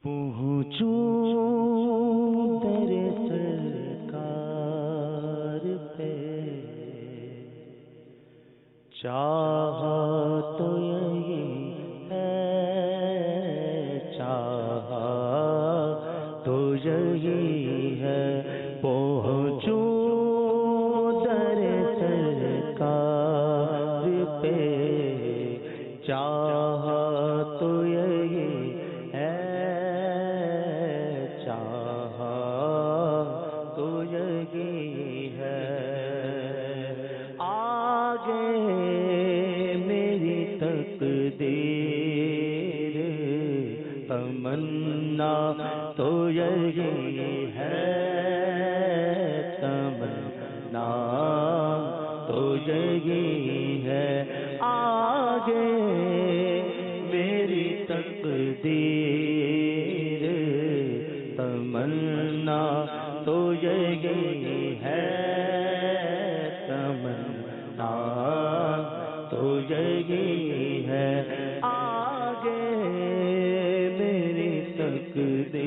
پہنچوں در سرکار پہ، چاہا تو یہی ہے، چاہا تو یہی ہے، پہنچوں در سرکار پہ، چاہا تو یہی ہے، چاہا تو یہی ہے، آگے میری تقدیر، تمنا تو یہی ہے، تمنا تو یہی ہے، آگے میری تقدیر، تمنا تو یہی ہے، تمنا تو یہی ہے، آگے میری تقدیر،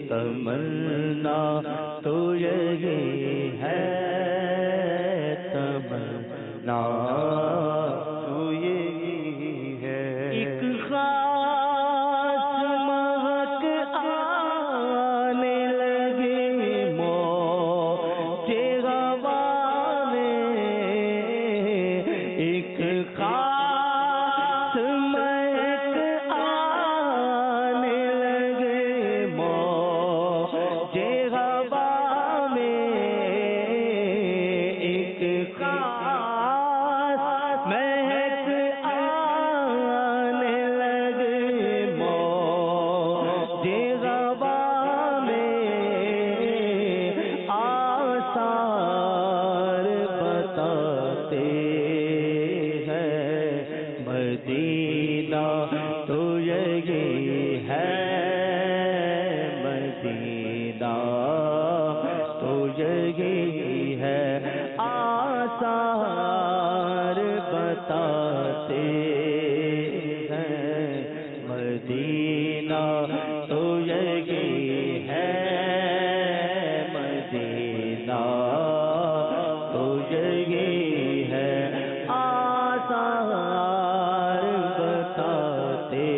تمنا تو یہی ہے، تمنا تو یہی ہے، ایک خاص مہک آنے لگی موج ہوا میں، ایک خاص مہک آنے لگی موج ہوا میں، ایک خاص مہک آنے لگی موج ہوا میں، آثار بتاتے ہیں مدینہ تو یہی ہے، مدینہ تو یہی ہے، آثار بتاتے ہیں مدینہ تو یہی ہے، مدینہ تو یہی ہے، آثار بتاتے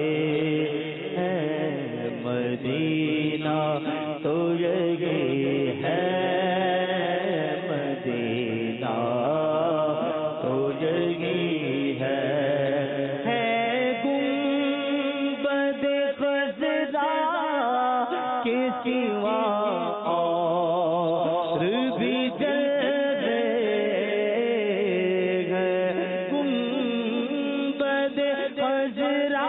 ہیں مدینہ تو یہی ہے، مدینہ تو یہی ہے، گنبد خضرا کے سوا اور بھی جلوے ہیں، گنبد خضرا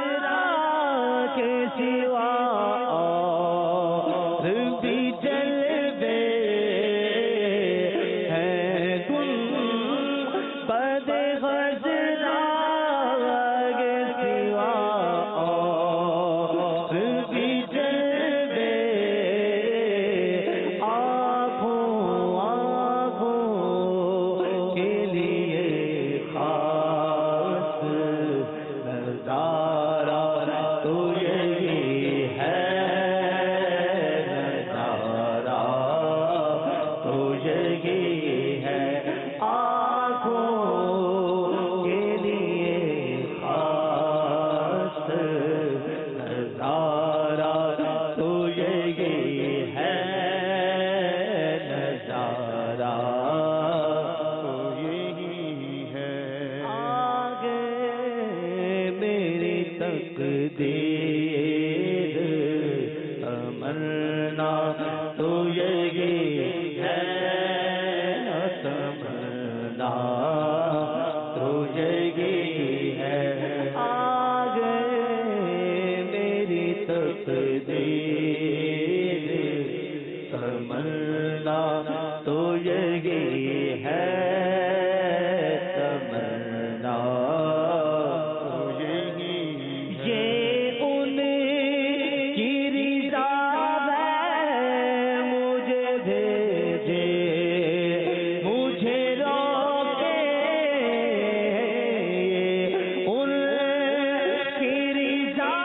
کے سوا اور بھی جلوے ہیں، گنبد خضرا کے سوا اور بھی جلوے، آنکھوں کے لیے خاص نظارہ تو یہی ہے، نظارہ تو یہی ہے، آنکھوں کے لیے خاص نظارہ تو یہی ہے، نظارہ تو یہی ہے، آگے میری تقدیر، تمنا تو یہی ہے، تمنا تو یہی ہے، آگے میری تقدیر، تمنا تو یہی ہے، تمنا تو یہی ہے، یہ ان کی رضا ہے مجھے بھیجے، مجھے روکے، ان کی رضا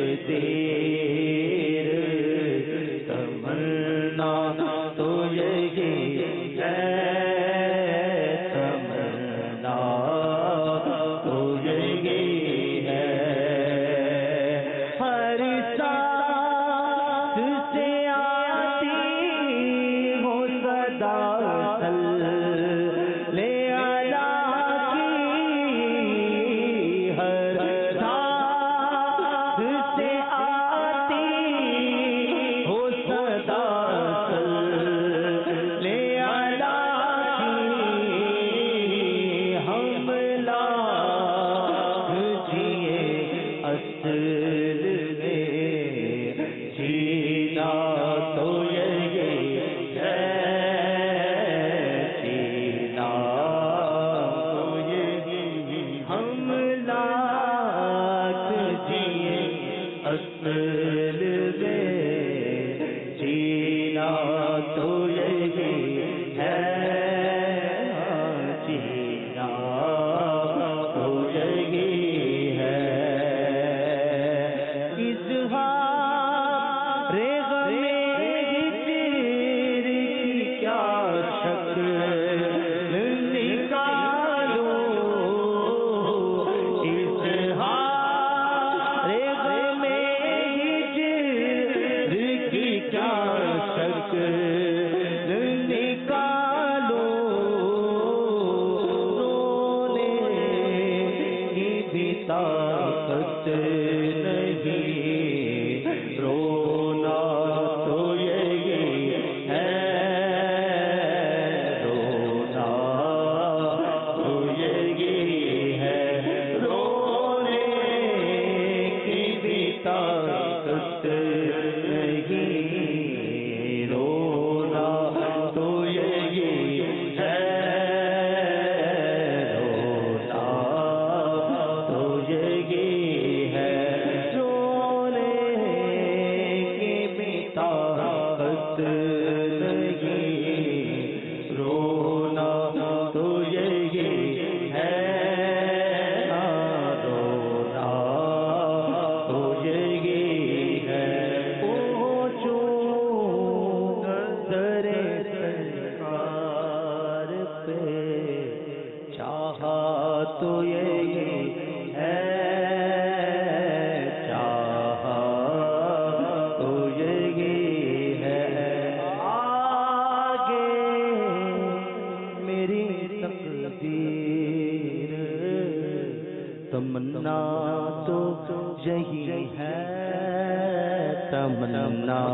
تقدیر تمنا تو یہی ہے تمنا تو یہی ہے ہر سانس سے آتی ہو صدا لے آلہ کی ہر سانس سے آتی ہو صدا لے آلہ کی ہم لاکھ جیے اصل میں جینا تو یہی ہے جینا تو یہی ہم لاکھ جیے اصل میں جینا تو یہی ہے جینا تو یہی ہے اظہار غم ہجر کی کیا شکل نکالو اظہار غم ہجر کی کیا شکل نکالو رونے کی بھی طاقت نہیں رونا تو یہی ہے رونا تو یہی ہے رونے کی بھی طاقت نہیں رونا تو یہی ہے رونا تو یہی ہے رونے کی بھی طاقت نہیں رونا تو یہی ہے رونا تو یہی ہے پہنچو در سرکار پہ چاہا تو یہی ہے چاہا تو یہی ہے آگے میری تقدیر تمنا تو یہی ہے تمنا